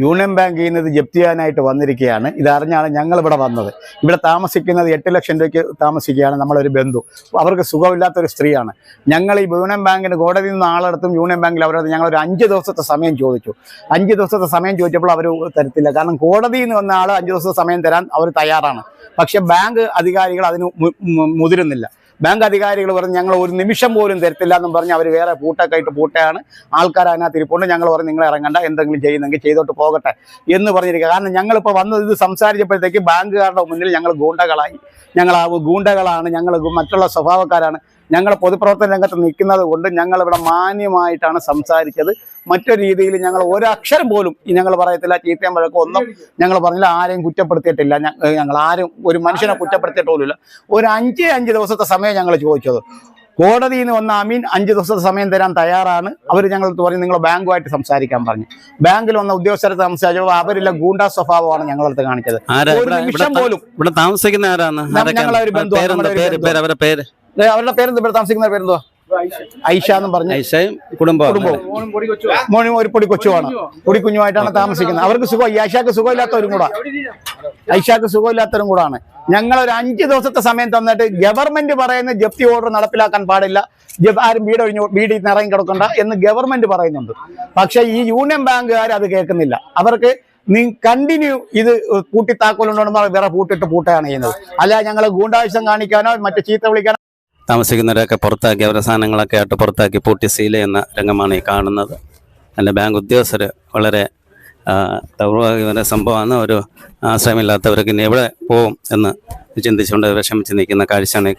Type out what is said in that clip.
Union ബാങ്കിൽ നിന്ന് ഇത് ജപ്തി ചെയ്യാനായിട്ട് വന്നിരിക്കുകയാണ്. ഇതറിഞ്ഞാണ് ഞങ്ങൾ ഇവിടെ വന്നത്. ഇവിടെ താമസിക്കുന്നത് 8 ലക്ഷം രൂപയ്ക്ക് താമസിക്കുകയാണ് നമ്മളൊരു ബന്ധു. അവർക്ക് സുഖമില്ലാത്തൊരു സ്ത്രീയാണ്. ഞങ്ങൾ ഈ യൂണിയൻ ബാങ്കിന് കോടതിയിൽ നിന്ന് ആളെടുത്തും യൂണിയൻ ബാങ്കിൽ അവരോട് ഞങ്ങളൊരു 5 ദിവസത്തെ സമയം ചോദിച്ചു. 5 ദിവസത്തെ സമയം ചോദിച്ചപ്പോൾ അവർ തരത്തില്ല. കാരണം കോടതിയിൽ നിന്ന് വന്ന ആൾ 5 ദിവസത്തെ സമയം തരാൻ അവർ തയ്യാറാണ്. പക്ഷെ ബാങ്ക് അധികാരികൾ അതിന് മുതിരുന്നില്ല. ബാങ്ക് അധികാരികൾ പറഞ്ഞ് ഞങ്ങൾ ഒരു നിമിഷം പോലും തരത്തില്ല എന്നും പറഞ്ഞ് അവർ വേറെ പൂട്ടൊക്കെ ആയിട്ട് പൂട്ടയാണ്. ആൾക്കാർ അതിനകത്ത് ഇരിപ്പുണ്ട്. ഞങ്ങൾ പറഞ്ഞ് നിങ്ങൾ ഇറങ്ങണ്ട, എന്തെങ്കിലും ചെയ്യുന്നെങ്കിൽ ചെയ്തോട്ട് പോകട്ടെ എന്ന് പറഞ്ഞിരിക്കുക. കാരണം ഞങ്ങളിപ്പോൾ വന്നത് ഇത് സംസാരിച്ചപ്പോഴത്തേക്ക് ബാങ്കുകാരുടെ മുന്നിൽ ഞങ്ങൾ ഗൂണ്ടകളായി. ഞങ്ങൾ ആ ഗൂണ്ടകളാണ്, ഞങ്ങൾ മറ്റുള്ള സ്വഭാവക്കാരാണ്. ഞങ്ങൾ പൊതുപ്രവർത്തന രംഗത്ത് നിൽക്കുന്നത് കൊണ്ട് ഞങ്ങളിവിടെ മാന്യമായിട്ടാണ് സംസാരിച്ചത്. മറ്റൊരു രീതിയിൽ ഞങ്ങൾ ഒരക്ഷരം പോലും ഞങ്ങൾ പറയത്തില്ല, ചീത്തയും വഴക്കോ ഒന്നും ഞങ്ങൾ പറഞ്ഞില്ല. ആരെയും കുറ്റപ്പെടുത്തിയിട്ടില്ല. ഞങ്ങൾ ആരും ഒരു മനുഷ്യനെ കുറ്റപ്പെടുത്തിയിട്ട് പോലുമില്ല. ഒരു 5 ദിവസത്തെ സമയം ഞങ്ങൾ ചോദിച്ചത്. കോടതിയിൽ നിന്ന് വന്ന അമീൻ 5 ദിവസത്തെ സമയം തരാൻ തയ്യാറാണ്. അവർ ഞങ്ങൾ പറഞ്ഞു നിങ്ങൾ ബാങ്കുമായിട്ട് സംസാരിക്കാൻ പറഞ്ഞു. ബാങ്കിൽ വന്ന ഉദ്യോഗസ്ഥരെ സംസാരിച്ചപ്പോൾ അവരെല്ലാം ഗൂണ്ടാ സ്വഭാവമാണ് ഞങ്ങളടുത്ത് കാണിച്ചത്. ഒരു നിമിഷം പോലും ഇവിടെ താമസിക്കുന്ന ആരാണ്? ഞങ്ങളൊരു ബന്ധു. അവരുടെ പേരെന്ത്? ഇവിടെ താമസിക്കുന്ന പേരെന്തുവാ? ഐഷ എന്നും പറഞ്ഞു. കുടുംബവും മോനും ഒരു പൊടി കൊച്ചുമാണ്. പൊടിക്കുഞ്ഞുമായിട്ടാണ് താമസിക്കുന്നത്. അവർക്ക് സുഖം, ഐഷാക്ക് സുഖമില്ലാത്തവരും കൂടാ. ഐഷാക്ക് സുഖമില്ലാത്തവരും കൂടാണ്. ഞങ്ങളൊരു 5 ദിവസത്തെ സമയം തന്നിട്ട് ഗവൺമെന്റ് പറയുന്ന ജപ്തി ഓർഡർ നടപ്പിലാക്കാൻ പാടില്ല, ആരും വീടിൽ നിന്ന് ഇറങ്ങി കിടക്കണ്ട എന്ന് ഗവൺമെന്റ് പറയുന്നുണ്ട്. പക്ഷെ ഈ യൂണിയൻ ബാങ്കുകാർ അത് കേൾക്കുന്നില്ല. അവർക്ക് കണ്ടിന്യൂ ഇത് പൂട്ടിത്താക്കോലുണ്ടോ വേറെ പൂട്ടയാണ് ചെയ്യുന്നത്. അല്ല ഞങ്ങൾ ഗൂണ്ടാവശ്യം കാണിക്കാനോ മറ്റു ചീത്ത വിളിക്കാനോ. താമസിക്കുന്നവരൊക്കെ പുറത്താക്കി, അവരുടെ സാധനങ്ങളൊക്കെ ആയിട്ട് പുറത്താക്കി പൂട്ടി സീൽ ചെയ്യുന്ന രംഗമാണ് ഈ കാണുന്നത്. എൻ്റെ ബാങ്ക് ഉദ്യോഗസ്ഥർ വളരെ ദൗർഭാഗ്യകര സംഭവമാണ്. ഒരു ആശ്രയമില്ലാത്തവർക്ക് ഇനി എവിടെ പോവും എന്ന് ചിന്തിച്ചുകൊണ്ട് വിഷമിച്ച് നിൽക്കുന്ന കാഴ്ചയാണ്.